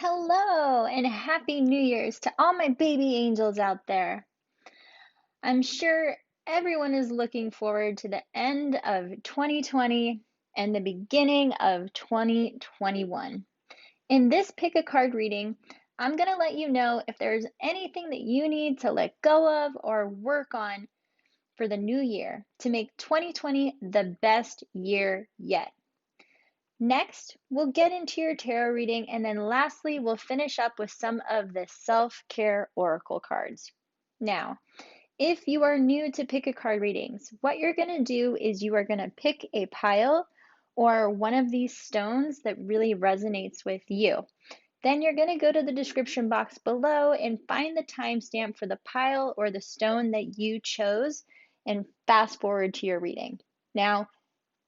Hello and happy New Year's to all my baby angels out there. I'm sure everyone is looking forward to the end of 2020 and the beginning of 2021. In this pick a card reading, I'm going to let you know if there's anything that you need to let go of or work on for the new year to make 2020 the best year yet. Next, we'll get into your tarot reading, and then lastly, we'll finish up with some of the self-care oracle cards. Now, if you are new to pick a card readings, what you're going to do is you are going to pick a pile or one of these stones that really resonates with you. Then you're going to go to the description box below and find the timestamp for the pile or the stone that you chose and fast forward to your reading. Now,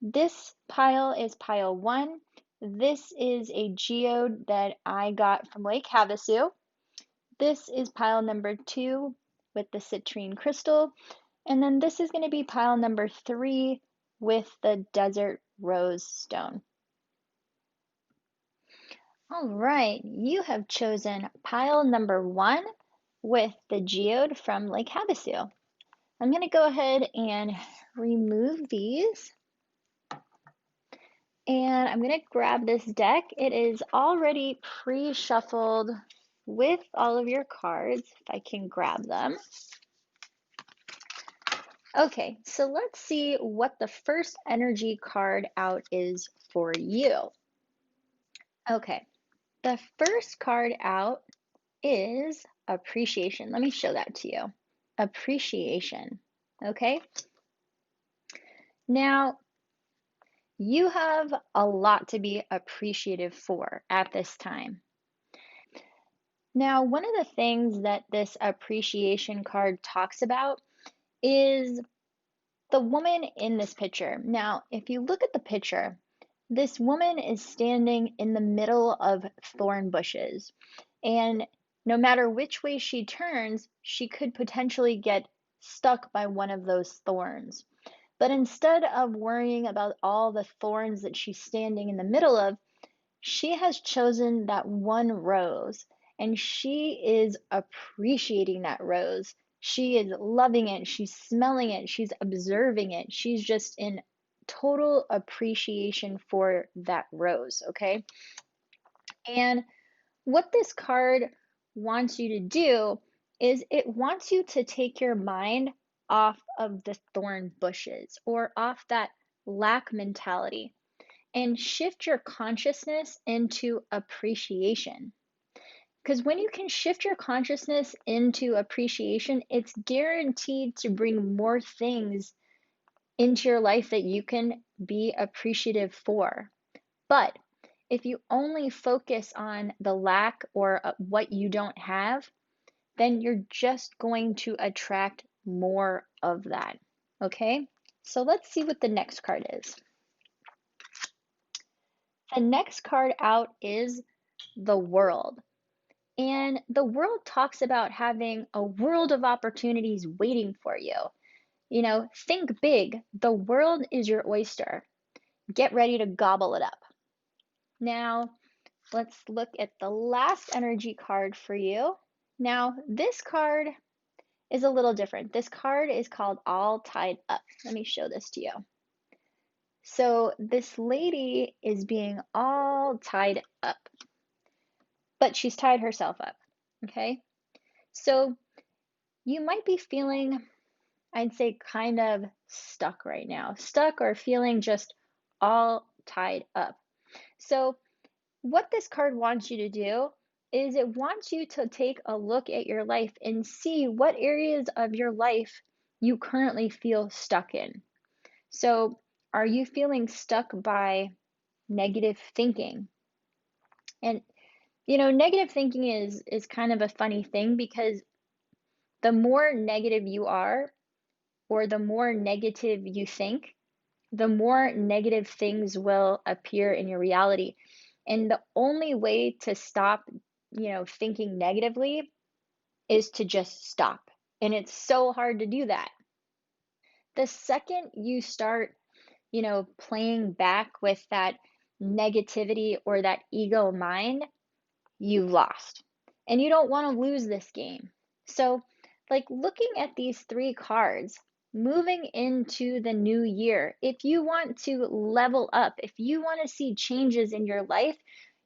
this pile is pile one. This is a geode that I got from Lake Havasu. This is pile number two with the citrine crystal. And then this is going to be pile number three with the desert rose stone. All right, you have chosen pile number one with the geode from Lake Havasu. I'm going to go ahead and remove these. And I'm going to grab this deck. It is already pre-shuffled with all of your cards, if I can grab them. Okay, so let's see what the first energy card out is for you. Okay, the first card out is appreciation. Let me show that to you. Appreciation. Okay, now you have a lot to be appreciative for at this time. Now, one of the things that this appreciation card talks about is the woman in this picture. Now, if you look at the picture, this woman is standing in the middle of thorn bushes. And no matter which way she turns, she could potentially get stuck by one of those thorns. But instead of worrying about all the thorns that she's standing in the middle of, she has chosen that one rose and she is appreciating that rose. She is loving it. She's smelling it. She's observing it. She's just in total appreciation for that rose, okay? And what this card wants you to do is it wants you to take your mind off of the thorn bushes or off that lack mentality and shift your consciousness into appreciation. Because when you can shift your consciousness into appreciation, it's guaranteed to bring more things into your life that you can be appreciative for. But if you only focus on the lack or what you don't have, then you're just going to attract more of that. Okay? So let's see what the next card is. The next card out is the world. And the world talks about having a world of opportunities waiting for you. You know, think big. The world is your oyster. Get ready to gobble it up. Now, let's look at the last energy card for you. Now, this card is a little different. This card is called All Tied Up. Let me show this to you. So, this lady is being all tied up, but she's tied herself up. Okay? So, you might be feeling, I'd say, kind of stuck right now, stuck or feeling just all tied up. So, what this card wants you to do is it wants you to take a look at your life and see what areas of your life you currently feel stuck in. So, are you feeling stuck by negative thinking? And negative thinking is kind of a funny thing because the more negative you are, or the more negative you think, the more negative things will appear in your reality. And the only way to stop, thinking negatively is to just stop. And it's so hard to do that. The second you start, playing back with that negativity or that ego mind, you've lost. And you don't want to lose this game. So, like looking at these three cards, moving into the new year, if you want to level up, if you want to see changes in your life,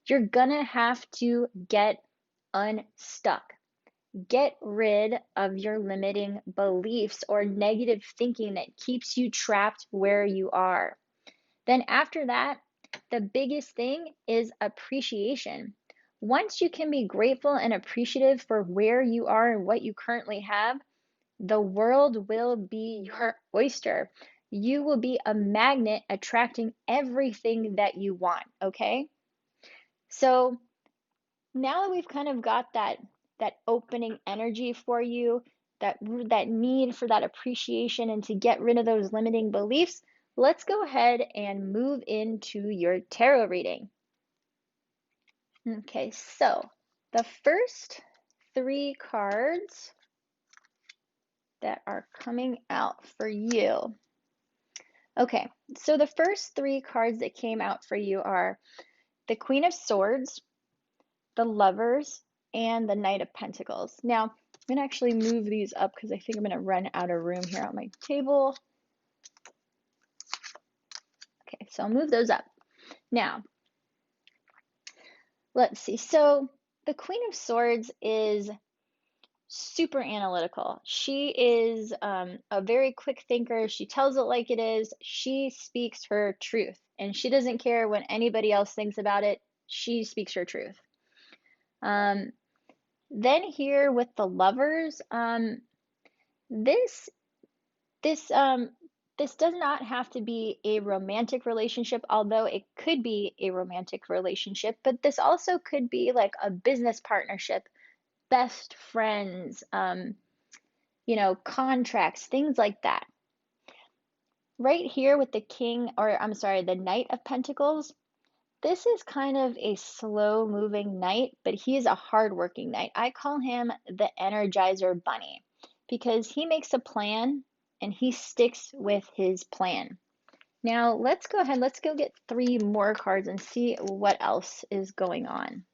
you're gonna have to get unstuck. Get rid of your limiting beliefs or negative thinking that keeps you trapped where you are. Then, after that, the biggest thing is appreciation. Once you can be grateful and appreciative for where you are and what you currently have, the world will be your oyster. You will be a magnet attracting everything that you want, okay? So, now that we've kind of got that opening energy for you, that need for that appreciation and to get rid of those limiting beliefs, let's go ahead and move into your tarot reading. Okay, so the first three cards that are coming out for you. Okay, so the first three cards that came out for you are the Queen of Swords, the Lovers, and the Knight of Pentacles. Now, I'm going to actually move these up because I think I'm going to run out of room here on my table. Okay, so I'll move those up. Now, let's see. So the Queen of Swords is super analytical. She is a very quick thinker. She tells it like it is. She speaks her truth, and she doesn't care what anybody else thinks about it. She speaks her truth. Then here with the Lovers, this this this does not have to be a romantic relationship, although it could be a romantic relationship, but this also could be like a business partnership, best friends, contracts, things like that. Right here with the king, or I'm sorry, the Knight of Pentacles, this is kind of a slow moving knight, but he is a hardworking knight. I call him the Energizer Bunny because he makes a plan and he sticks with his plan. Now let's go ahead, let's go get three more cards and see what else is going on.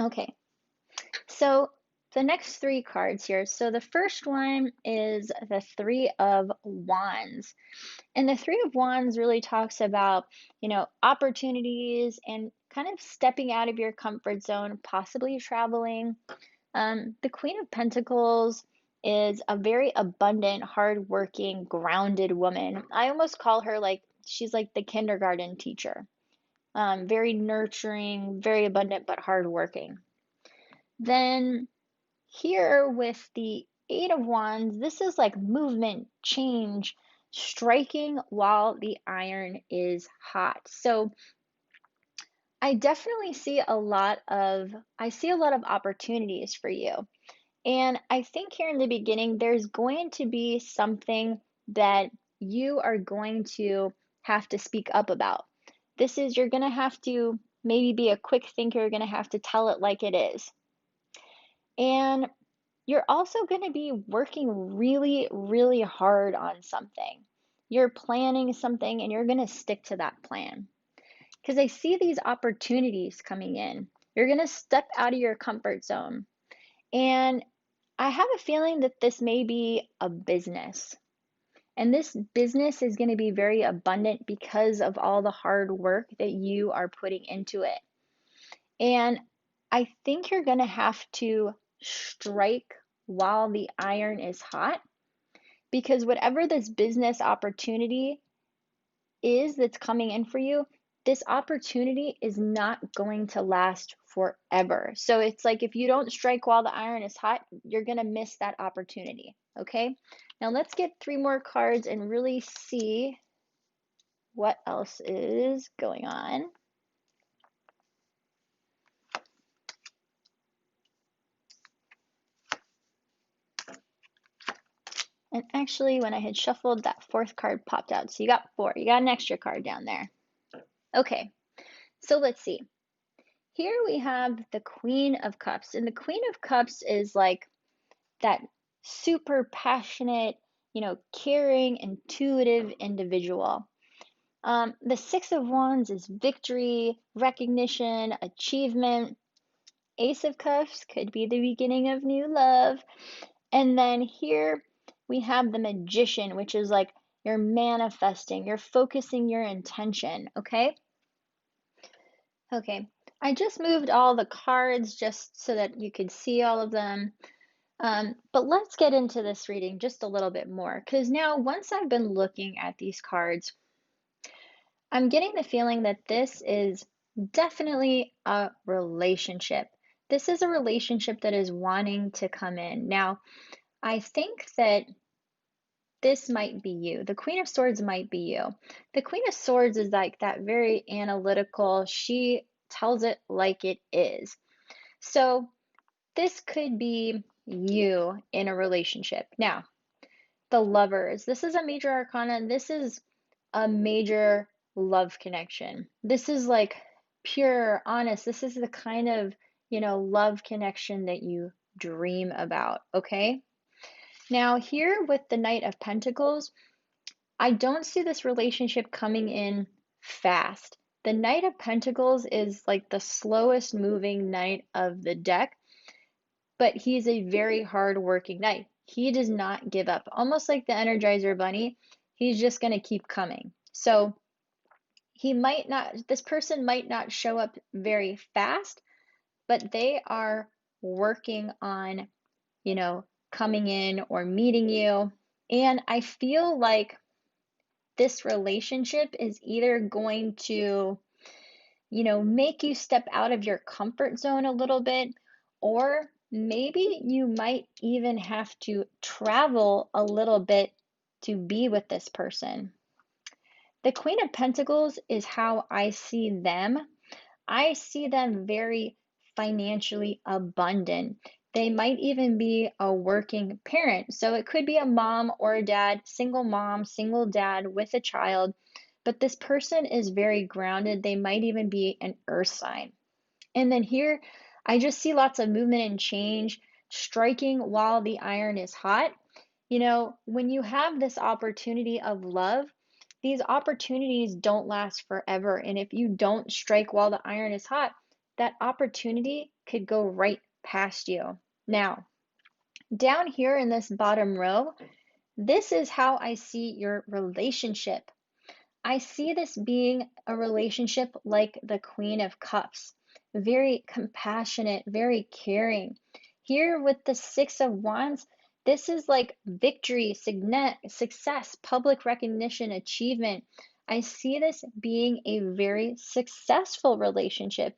Okay, so the next three cards here. So the first one is the Three of Wands. And the Three of Wands really talks about, opportunities and kind of stepping out of your comfort zone, possibly traveling. The Queen of Pentacles is a very abundant, hardworking, grounded woman. I almost call her like she's like the kindergarten teacher. Very nurturing, very abundant, but hardworking. Then here with the Eight of Wands, this is like movement, change, striking while the iron is hot. So I definitely see a lot of opportunities for you. And I think here in the beginning, there's going to be something that you are going to have to speak up about. You're going to have to maybe be a quick thinker, you're going to have to tell it like it is. And you're also going to be working really, really hard on something. You're planning something and you're going to stick to that plan. Because I see these opportunities coming in. You're going to step out of your comfort zone. And I have a feeling that this may be a business. And this business is going to be very abundant because of all the hard work that you are putting into it. And I think you're going to have to strike while the iron is hot, because whatever this business opportunity is that's coming in for you, this opportunity is not going to last forever. So it's like if you don't strike while the iron is hot, you're going to miss that opportunity. Okay, now let's get three more cards and really see what else is going on. And actually, when I had shuffled, that fourth card popped out. So you got four. You got an extra card down there. Okay, so let's see. Here we have the Queen of Cups. And the Queen of Cups is like that super passionate, caring, intuitive individual. The Six of Wands is victory, recognition, achievement. Ace of Cups could be the beginning of new love. And then here we have the Magician, which is like you're manifesting, you're focusing your intention, okay? Okay, I just moved all the cards just so that you could see all of them. But let's get into this reading just a little bit more, because now once I've been looking at these cards, I'm getting the feeling that this is definitely a relationship. This is a relationship that is wanting to come in. Now, I think that this might be you. The Queen of Swords might be you. The Queen of Swords is like that very analytical, she tells it like it is. So, this could be you in a relationship. Now, the Lovers. This is a major arcana, and this is a major love connection. This is like pure, honest. This is the kind of, love connection that you dream about, okay? Now, here with the Knight of Pentacles, I don't see this relationship coming in fast. The Knight of Pentacles is like the slowest moving knight of the deck, but he's a very hard-working knight. He does not give up. Almost like the Energizer Bunny, he's just going to keep coming. So this person might not show up very fast, but they are working on, coming in or meeting you. And I feel like this relationship is either going to, make you step out of your comfort zone a little bit, or maybe you might even have to travel a little bit to be with this person. The Queen of Pentacles is how I see them. I see them very financially abundant. They might even be a working parent. So it could be a mom or a dad, mom, single dad with a child. But this person is very grounded. They might even be an earth sign. And then here, I just see lots of movement and change, striking while the iron is hot. When you have this opportunity of love, these opportunities don't last forever. And if you don't strike while the iron is hot, that opportunity could go right past you. Now, down here in this bottom row, this is how I see your relationship. I see this being a relationship like the Queen of Cups, very compassionate, very caring. Here with the Six of Wands, this is like victory, success, public recognition, achievement. I see this being a very successful relationship.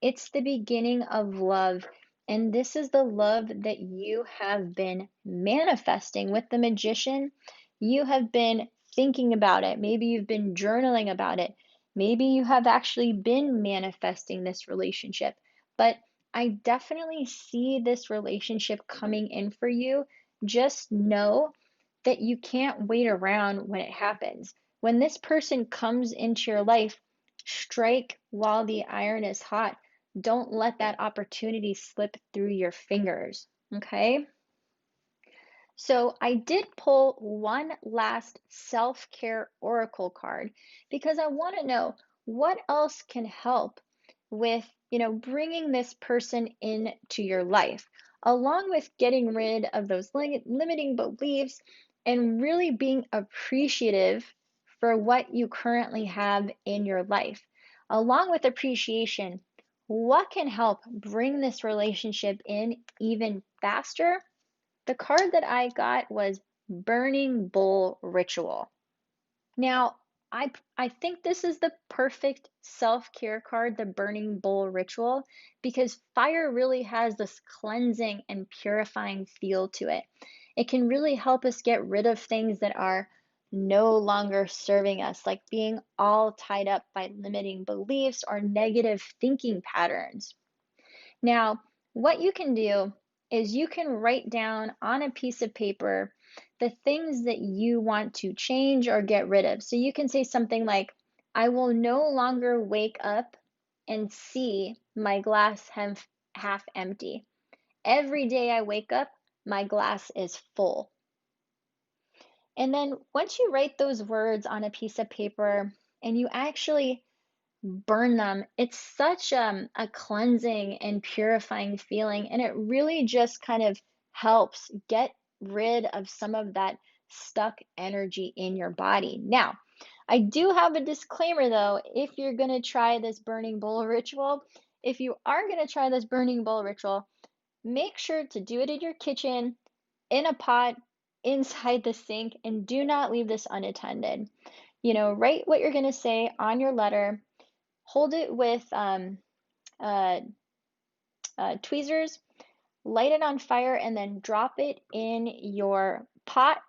It's the beginning of love. And this is the love that you have been manifesting with the Magician. You have been thinking about it. Maybe you've been journaling about it. Maybe you have actually been manifesting this relationship. But I definitely see this relationship coming in for you. Just know that you can't wait around when it happens. When this person comes into your life, strike while the iron is hot. Don't let that opportunity slip through your fingers, okay? So I did pull one last self-care oracle card because I want to know what else can help with, bringing this person into your life, along with getting rid of those limiting beliefs and really being appreciative for what you currently have in your life. Along with appreciation, what can help bring this relationship in even faster? The card that I got was Burning Bowl Ritual. Now, I think this is the perfect self-care card, the Burning Bowl Ritual, because fire really has this cleansing and purifying feel to it. It can really help us get rid of things that are no longer serving us, like being all tied up by limiting beliefs or negative thinking patterns. Now, what you can do is you can write down on a piece of paper the things that you want to change or get rid of. So you can say something like, I will no longer wake up and see my glass half empty. Every day I wake up, my glass is full. And then once you write those words on a piece of paper and you actually burn them, it's such a cleansing and purifying feeling. And it really just kind of helps get rid of some of that stuck energy in your body. Now, I do have a disclaimer though, if you're going to try this burning bowl ritual, if you are going to try this burning bowl ritual, make sure to do it in your kitchen, in a pot, inside the sink, and do not leave this unattended. Write what you're going to say on your letter, hold it with uh, tweezers, light it on fire, and then drop it in your pot.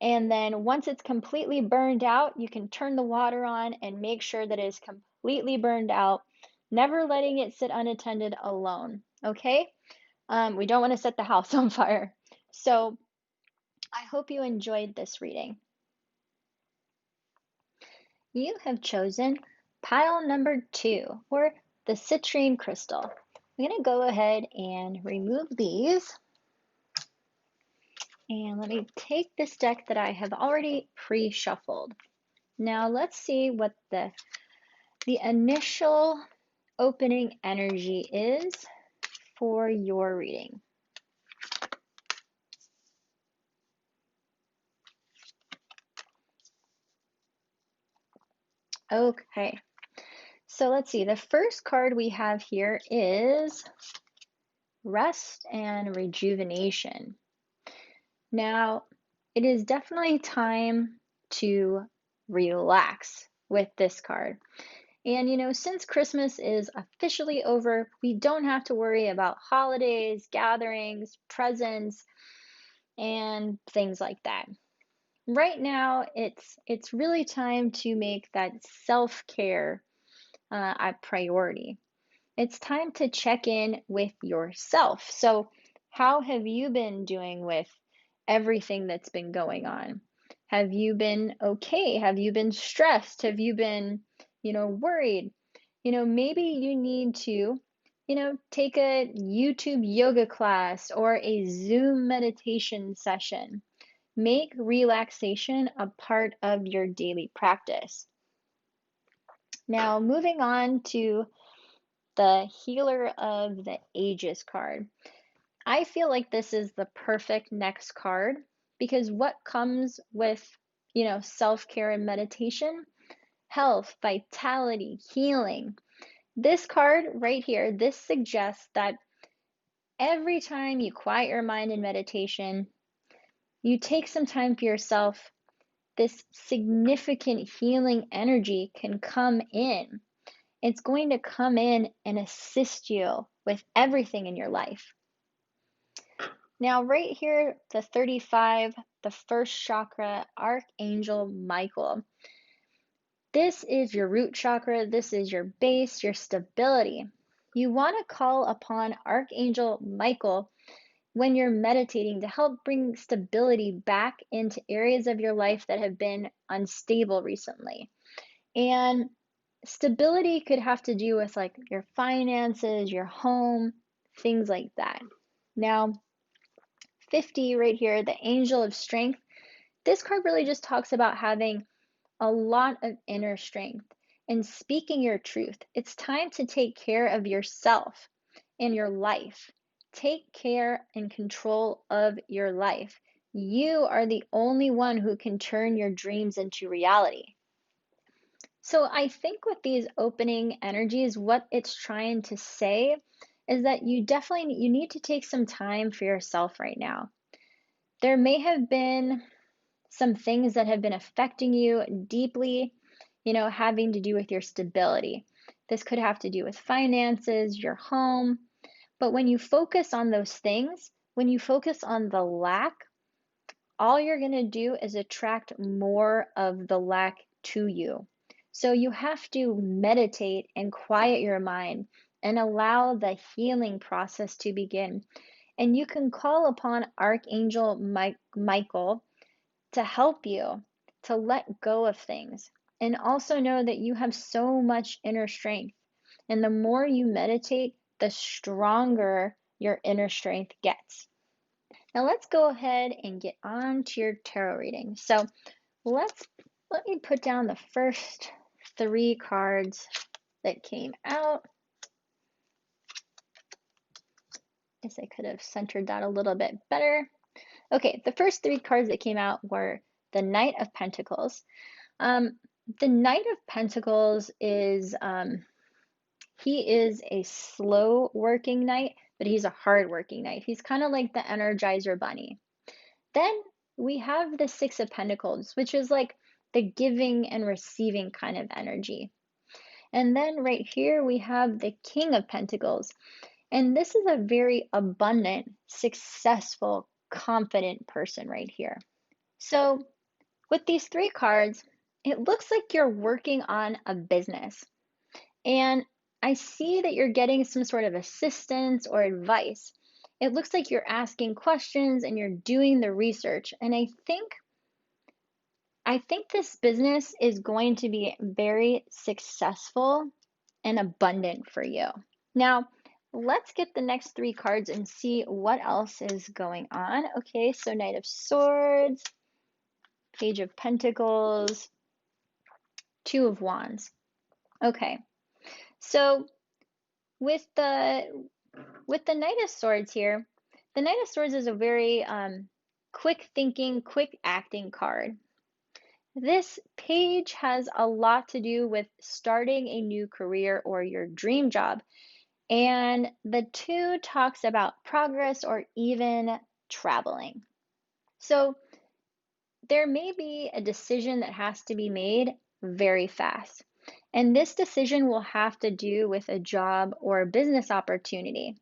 And then once it's completely burned out, you can turn the water on and make sure that it is completely burned out, never letting it sit unattended alone. Okay? We don't want to set the house on fire. So I hope you enjoyed this reading. You have chosen pile number 2, or the citrine crystal. I'm going to go ahead and remove these. And let me take this deck that I have already pre-shuffled. Now let's see what the initial opening energy is for your reading. Okay, so let's see. The first card we have here is Rest and Rejuvenation. Now, it is definitely time to relax with this card. And since Christmas is officially over, we don't have to worry about holidays, gatherings, presents, and things like that. Right now, it's really time to make that self-care a priority. It's time to check in with yourself. So, how have you been doing with everything that's been going on? Have you been okay? Have you been stressed? Have you been, worried? Maybe you need to, take a YouTube yoga class or a Zoom meditation session. Make relaxation a part of your daily practice. Now, moving on to the Healer of the Ages card. I feel like this is the perfect next card because what comes with, self-care and meditation? Health, vitality, healing. This card right here, this suggests that every time you quiet your mind in meditation, you take some time for yourself, this significant healing energy can come in. It's going to come in and assist you with everything in your life. Now, right here, the 35, the first chakra, Archangel Michael. This is your root chakra. This is your base, your stability. You want to call upon Archangel Michael when you're meditating to help bring stability back into areas of your life that have been unstable recently. And stability could have to do with like your finances, your home, things like that. Now, 50 right here, the Angel of Strength. This card really just talks about having a lot of inner strength and speaking your truth. It's time to take care of yourself and your life. Take care and control of your life. You are the only one who can turn your dreams into reality. So I think with these opening energies, what it's trying to say is that you need to take some time for yourself right now. There may have been some things that have been affecting you deeply, having to do with your stability. This could have to do with finances, your home. But when you focus on those things, when you focus on the lack, all you're going to do is attract more of the lack to you. So you have to meditate and quiet your mind and allow the healing process to begin. And you can call upon Archangel Michael to help you to let go of things. And also know that you have so much inner strength. And the more you meditate, the stronger your inner strength gets. Now let's go ahead and get on to your tarot reading. So let's let me put down the first three cards that came out. Guess I could have centered that a little bit better. Okay, the first three cards that came out were the Knight of Pentacles. Um, the Knight of Pentacles is he is a slow working knight, but he's a hard working knight. He's kind of like the Energizer Bunny. Then we have the Six of Pentacles, which is like the giving and receiving kind of energy. And then right here we have the King of Pentacles. And this is a very abundant, successful, confident person right here. So with these three cards, it looks like you're working on a business. And I see that you're getting some sort of assistance or advice. It looks like you're asking questions and you're doing the research. And I think this business is going to be very successful and abundant for you. Now, let's get the next three cards and see what else is going on. Okay, so Knight of Swords, Page of Pentacles, Two of Wands. Okay, so with the Knight of Swords here, the Knight of Swords is a very quick thinking, quick acting card. This page has a lot to do with starting a new career or your dream job. And the two talks about progress or even traveling. So there may be a decision that has to be made very fast. And this decision will have to do with a job or a business opportunity.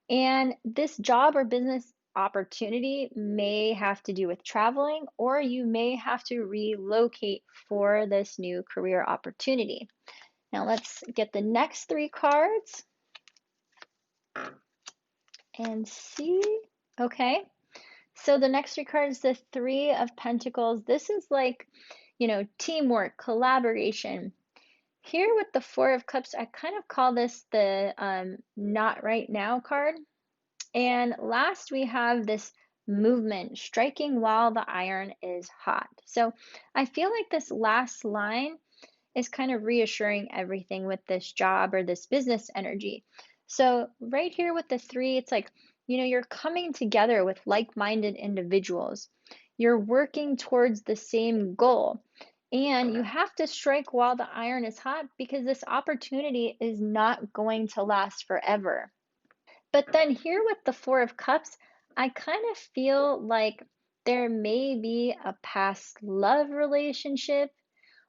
And this job or business opportunity may have to do with traveling, or you may have to relocate for this new career opportunity. Now let's get the next three cards and see. Okay, so the next three cards, the Three of Pentacles. This is like, teamwork, collaboration. Here with the Four of Cups, I kind of call this the not right now card. And last we have this movement, striking while the iron is hot. So I feel like this last line is kind of reassuring everything with this job or this business energy. So right here with the three, it's like, you're coming together with like-minded individuals. You're working towards the same goal. And you have to strike while the iron is hot because this opportunity is not going to last forever. But then here with the Four of Cups, I kind of feel like there may be a past love relationship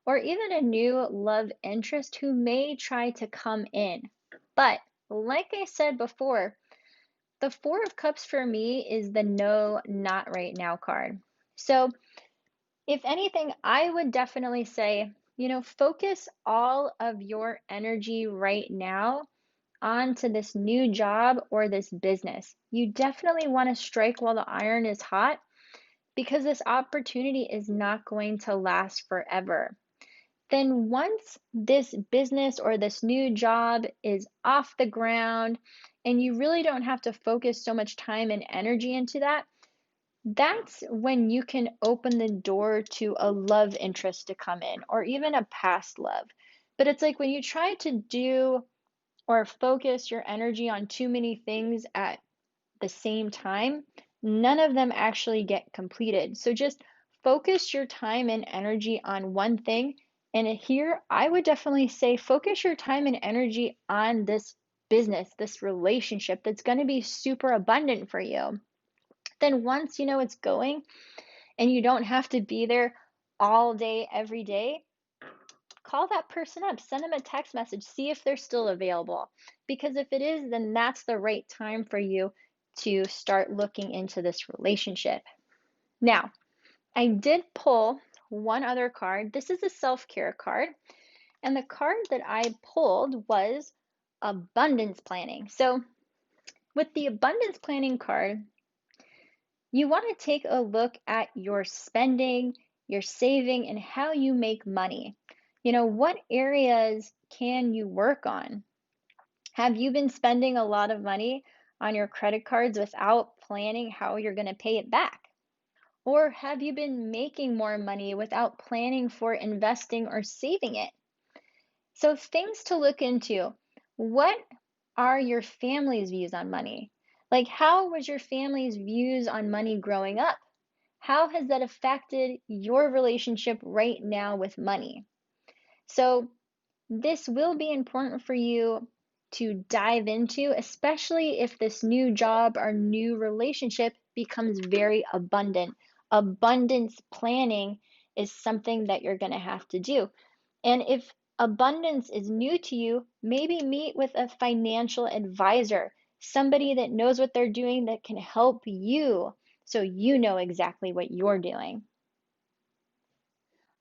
or even a new love interest who may try to come in. But like I said before, the Four of Cups for me is the no, not right now card. So if anything, I would definitely say, focus all of your energy right now onto this new job or this business. You definitely want to strike while the iron is hot because this opportunity is not going to last forever. Then once this business or this new job is off the ground and you really don't have to focus so much time and energy into that, that's when you can open the door to a love interest to come in or even a past love. But it's like when you try to do or focus your energy on too many things at the same time, none of them actually get completed. So just focus your time and energy on one thing. And here, I would definitely say focus your time and energy on this business, this relationship that's going to be super abundant for you. Then once you know it's going and you don't have to be there all day, every day, call that person up, send them a text message, see if they're still available. Because if it is, then that's the right time for you to start looking into this relationship. Now, I did pull one other card. This is a self-care card. And the card that I pulled was abundance planning. So with the abundance planning card, you want to take a look at your spending, your saving, and how you make money. What areas can you work on? Have you been spending a lot of money on your credit cards without planning how you're going to pay it back? Or have you been making more money without planning for investing or saving it? So, things to look into. What are your family's views on money? Like, how was your family's views on money growing up? How has that affected your relationship right now with money? So, this will be important for you to dive into, especially if this new job or new relationship becomes very abundant. Abundance planning is something that you're going to have to do. And if abundance is new to you, maybe meet with a financial advisor, somebody that knows what they're doing that can help you so you know exactly what you're doing.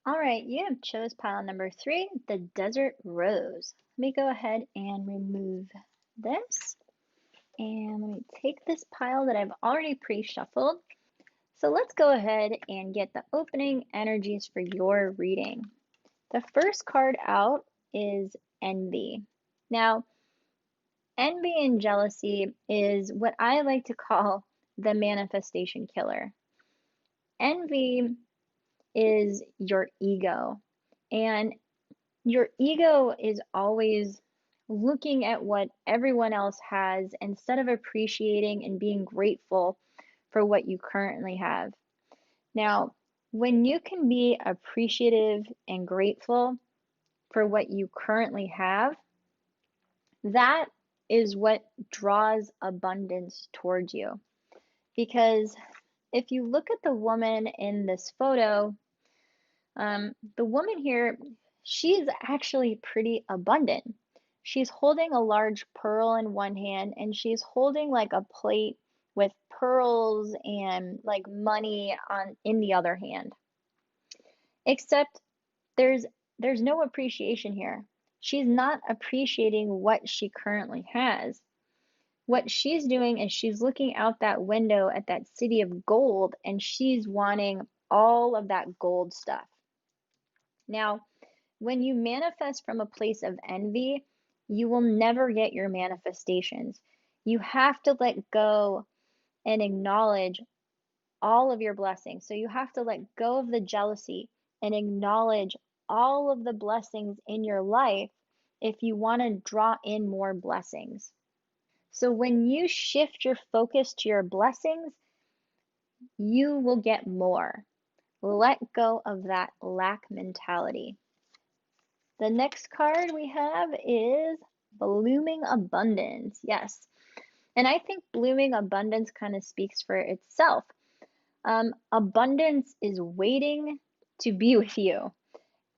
All right, you have chose pile number 3, the desert rose. Let me go ahead and remove this. And let me take this pile that I've already pre-shuffled. So let's go ahead and get the opening energies for your reading. The first card out is envy. Now, envy and jealousy is what I like to call the manifestation killer. Envy is your ego. And your ego is always looking at what everyone else has instead of appreciating and being grateful for what you currently have. Now, when you can be appreciative and grateful for what you currently have, that is what draws abundance towards you. Because if you look at the woman in this photo, the woman here, she's actually pretty abundant. She's holding a large pearl in one hand, and she's holding like a plate with pearls and like money on in the other hand. Except there's no appreciation here. She's not appreciating what she currently has. What she's doing is she's looking out that window at that city of gold and she's wanting all of that gold stuff. Now, when you manifest from a place of envy, you will never get your manifestations. You have to let go and acknowledge all of your blessings. So you have to let go of the jealousy and acknowledge all of the blessings in your life if you want to draw in more blessings. So when you shift your focus to your blessings, you will get more. Let go of that lack mentality. The next card we have is Blooming Abundance. Yes. And I think Blooming Abundance kind of speaks for itself. Abundance is waiting to be with you,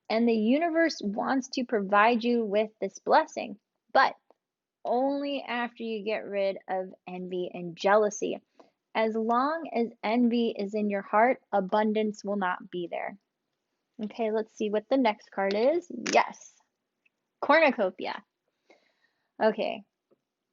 and the universe wants to provide you with this blessing, but only after you get rid of envy and jealousy. As long as envy is in your heart, abundance will not be there. Okay, let's see what the next card is. Yes, cornucopia. Okay,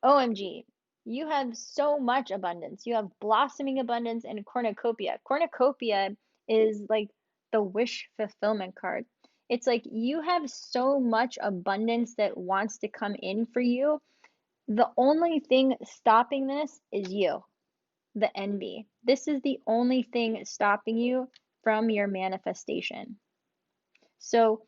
OMG, you have so much abundance. You have blossoming abundance and cornucopia. Cornucopia is like the wish fulfillment card. It's like you have so much abundance that wants to come in for you. The only thing stopping this is you, the envy. This is the only thing stopping you from your manifestation. So,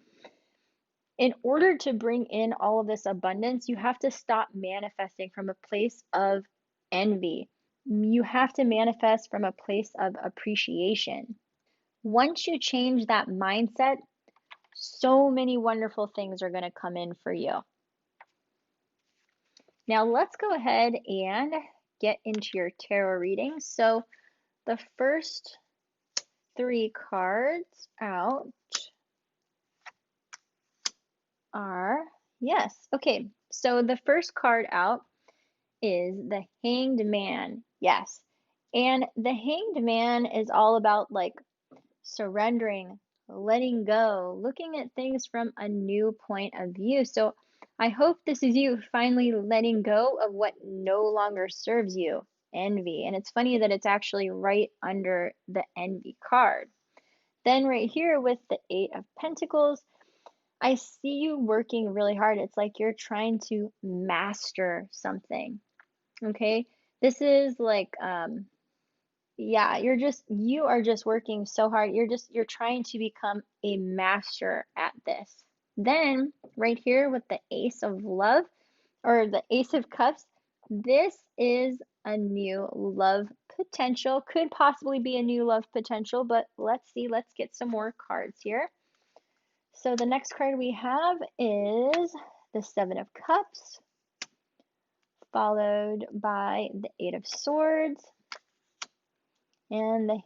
in order to bring in all of this abundance, you have to stop manifesting from a place of envy. You have to manifest from a place of appreciation. Once you change that mindset, so many wonderful things are going to come in for you. Now, let's go ahead and get into your tarot reading. So, the first 3 cards out are, yes, okay. So, the first card out is the Hanged Man. Yes. And the Hanged Man is all about like surrendering, letting go, looking at things from a new point of view. So I hope this is you finally letting go of what no longer serves you, envy. And it's funny that it's actually right under the envy card. Then right here with the 8 of Pentacles, I see you working really hard. It's like you're trying to master something. Okay, this is like Yeah, you are just working so hard. You're trying to become a master at this. Then, right here with the Ace of Love or the Ace of Cups, this is a new love potential. Could possibly be a new love potential, but let's see. Let's get some more cards here. So the next card we have is the Seven of Cups, followed by the Eight of Swords and the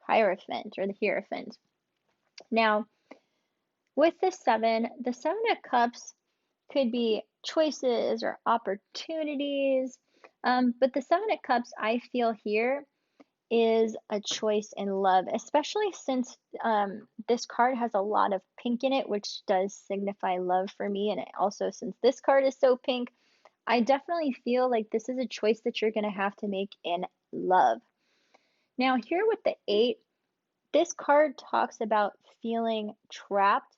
Hierophant or the Hierophant. Now, with the Seven of Cups could be choices or opportunities, but the Seven of Cups I feel here is a choice in love, especially since this card has a lot of pink in it, which does signify love for me. And also, since this card is so pink, I definitely feel like this is a choice that you're going to have to make in love. Now, here with the eight, this card talks about feeling trapped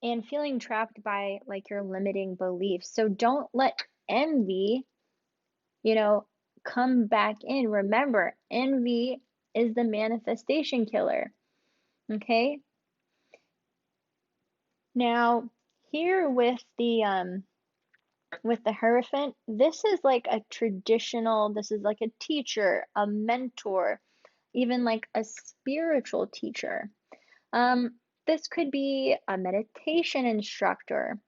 and feeling trapped by like your limiting beliefs. So don't let envy, you know, come back in. Remember, envy is the manifestation killer. Okay? Now, here with the Hierophant, this is like a traditional, this is like a teacher, a mentor, even like a spiritual teacher. Um, this could be a meditation instructor,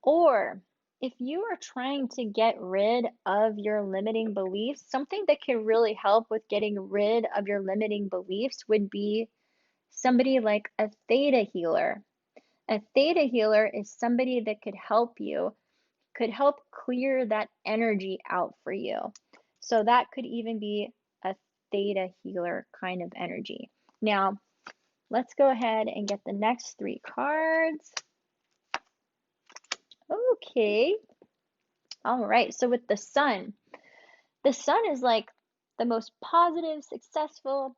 or if you are trying to get rid of your limiting beliefs, something that can really help with getting rid of your limiting beliefs would be somebody like a theta healer. A theta healer is somebody that could help you, could help clear that energy out for you. So that could even be a theta healer kind of energy. Now, let's go ahead and get the next three cards. Okay. All right. So with the sun is like the most positive, successful,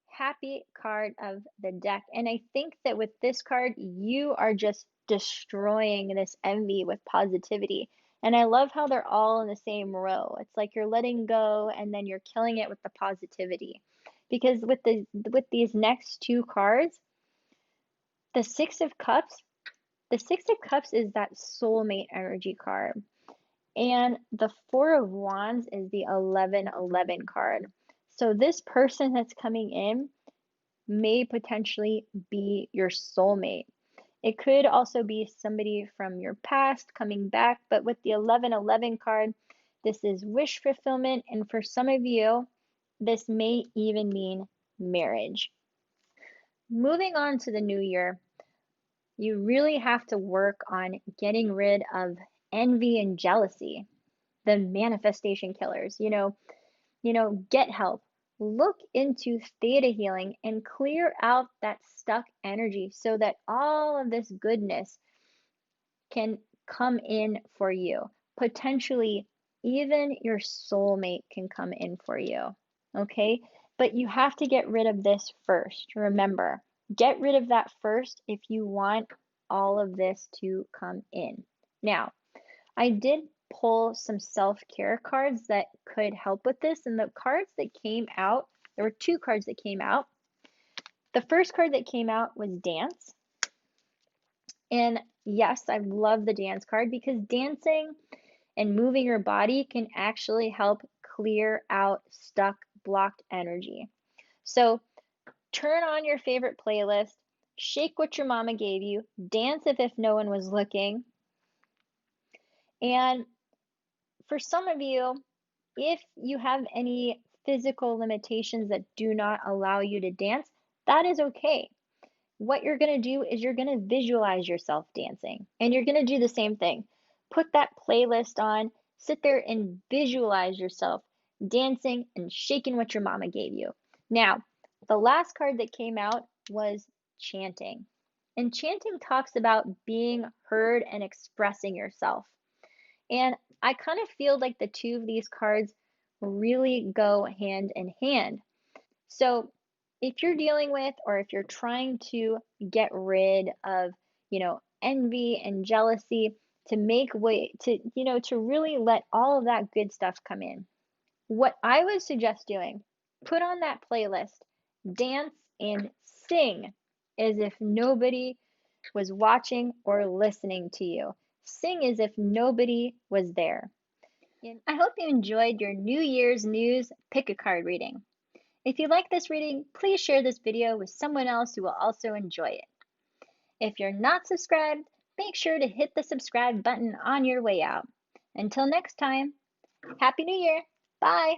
happy card of the deck. And I think that with this card, you are just destroying this envy with positivity. And I love how they're all in the same row. It's like you're letting go and then you're killing it with the positivity. Because with these next two cards, the Six of Cups, the Six of Cups is that soulmate energy card. And the Four of Wands is the 1111 card. So this person that's coming in may potentially be your soulmate. It could also be somebody from your past coming back, but with the 1111 card, this is wish fulfillment. And for some of you, this may even mean marriage. Moving on to the new year, you really have to work on getting rid of envy and jealousy, the manifestation killers. Get help. Look into theta healing and clear out that stuck energy so that all of this goodness can come in for you. Potentially, even your soulmate can come in for you. Okay? But you have to get rid of this first. Remember, get rid of that first if you want all of this to come in. Now, I did pull some self-care cards that could help with this, and the cards that came out, there were two cards that came out. The first card that came out was dance. And yes, I love the dance card because dancing and moving your body can actually help clear out stuck, blocked energy. So turn on your favorite playlist, shake what your mama gave you, dance as if no one was looking. And for some of you, if you have any physical limitations that do not allow you to dance, that is okay. What you're going to do is you're going to visualize yourself dancing, and you're going to do the same thing. Put that playlist on, sit there and visualize yourself dancing and shaking what your mama gave you. Now, the last card that came out was chanting. And chanting talks about being heard and expressing yourself. And I kind of feel like the two of these cards really go hand in hand. So if you're dealing with or if you're trying to get rid of, envy and jealousy to make way to really let all of that good stuff come in. What I would suggest doing Put on that playlist, dance, and sing as if nobody was watching or listening to you. Sing as if nobody was there. And I hope you enjoyed your New Year's News Pick a Card reading. If you like this reading, please share this video with someone else who will also enjoy it. If you're not subscribed, make sure to hit the subscribe button on your way out. Until next time, Happy New Year! Bye!